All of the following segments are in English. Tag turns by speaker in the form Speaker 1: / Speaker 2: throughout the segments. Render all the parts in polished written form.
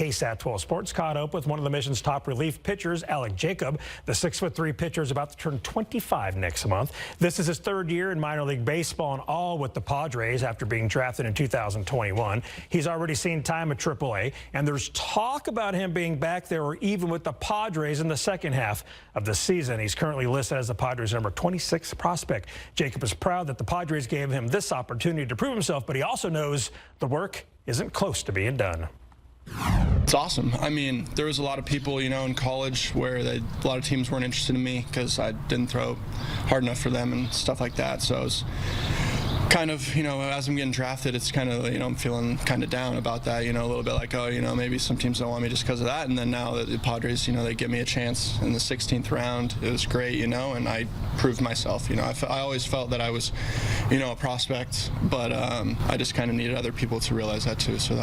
Speaker 1: KSAT 12 Sports caught up with one of the Mission's top relief pitchers, Alek Jacob. The 6'3" pitcher is about to turn 25 next month. This is his third year in minor league baseball and all with the Padres after being drafted in 2021. He's already seen time at AAA, and there's talk about him being back there or even with the Padres in the second half of the season. He's currently listed as the Padres' number 26 prospect. Jacob is proud that the Padres gave him this opportunity to prove himself, but he also knows the work isn't close to being done.
Speaker 2: It's awesome. I mean, there was a lot of people, in college where a lot of teams weren't interested in me because I didn't throw hard enough for them and stuff like that. So it was kind of, as I'm getting drafted, it's kind of, I'm feeling kind of down about that, a little bit like, oh, maybe some teams don't want me just because of that. And then now that the Padres, they give me a chance in the 16th round, it was great, and I proved myself. I always felt that I was, a prospect, but I just kind of needed other people to realize that too. So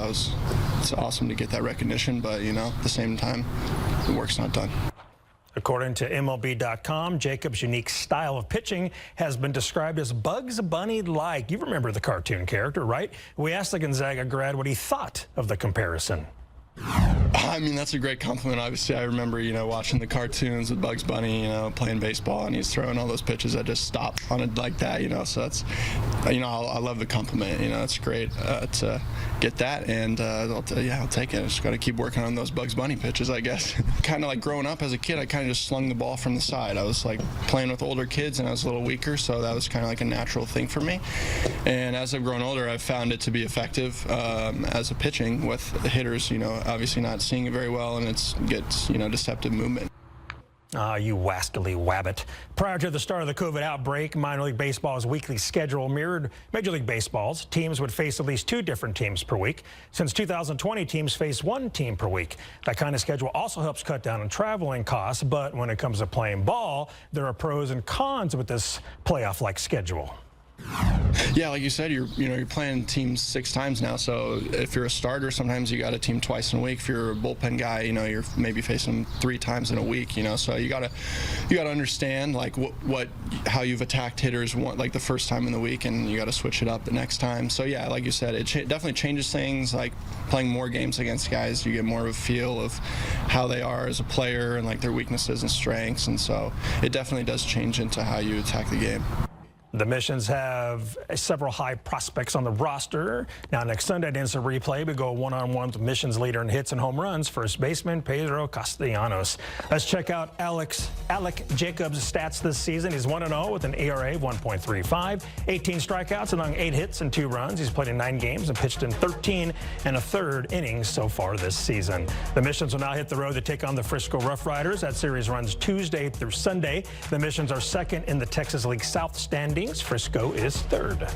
Speaker 2: it's awesome to get that recognition, but, at the same time, the work's not done.
Speaker 1: According to MLB.com, Jacob's unique style of pitching has been described as Bugs Bunny-like. You remember the cartoon character, right? We asked the Gonzaga grad what he thought of the comparison.
Speaker 2: I mean, that's a great compliment. Obviously, I remember, watching the cartoons with Bugs Bunny, playing baseball, and he's throwing all those pitches that just stop on it like that, so that's, I love the compliment. It's great to get that, and I'll take it. I just got to keep working on those Bugs Bunny pitches, I guess. Kind of like growing up as a kid, I kind of just slung the ball from the side. I was like playing with older kids, and I was a little weaker, so that was kind of like a natural thing for me. And as I've grown older, I've found it to be effective as a pitching with hitters, obviously not seeing it very well, and it gets, deceptive movement.
Speaker 1: You wascally wabbit. Prior to the start of the COVID outbreak, minor league baseball's weekly schedule mirrored Major League Baseball's. Teams would face at least 2 different teams per week. Since 2020, teams face 1 team per week. That kind of schedule also helps cut down on traveling costs, but when it comes to playing ball, there are pros and cons with this playoff-like schedule.
Speaker 2: Yeah, like you said, you're playing teams 6 times now. So if you're a starter, sometimes you got a team twice in a week. If you're a bullpen guy, you're maybe facing them 3 times in a week. So you gotta understand like how you've attacked hitters like the first time in the week, and you got to switch it up the next time. So yeah, like you said, it definitely changes things. Like playing more games against guys, you get more of a feel of how they are as a player and like their weaknesses and strengths, and so it definitely does change into how you attack the game.
Speaker 1: The Missions have several high prospects on the roster. Now, next Sunday, at Instant Replay, we go one-on-one with Missions leader in hits and home runs, first baseman Pedro Castellanos. Let's check out Alek Jacob's stats this season. He's 1-0 with an ERA of 1.35, 18 strikeouts among 8 hits and 2 runs. He's played in 9 games and pitched in 13 1/3 innings so far this season. The Missions will now hit the road to take on the Frisco Rough Riders. That series runs Tuesday through Sunday. The Missions are second in the Texas League South standings. Frisco is third.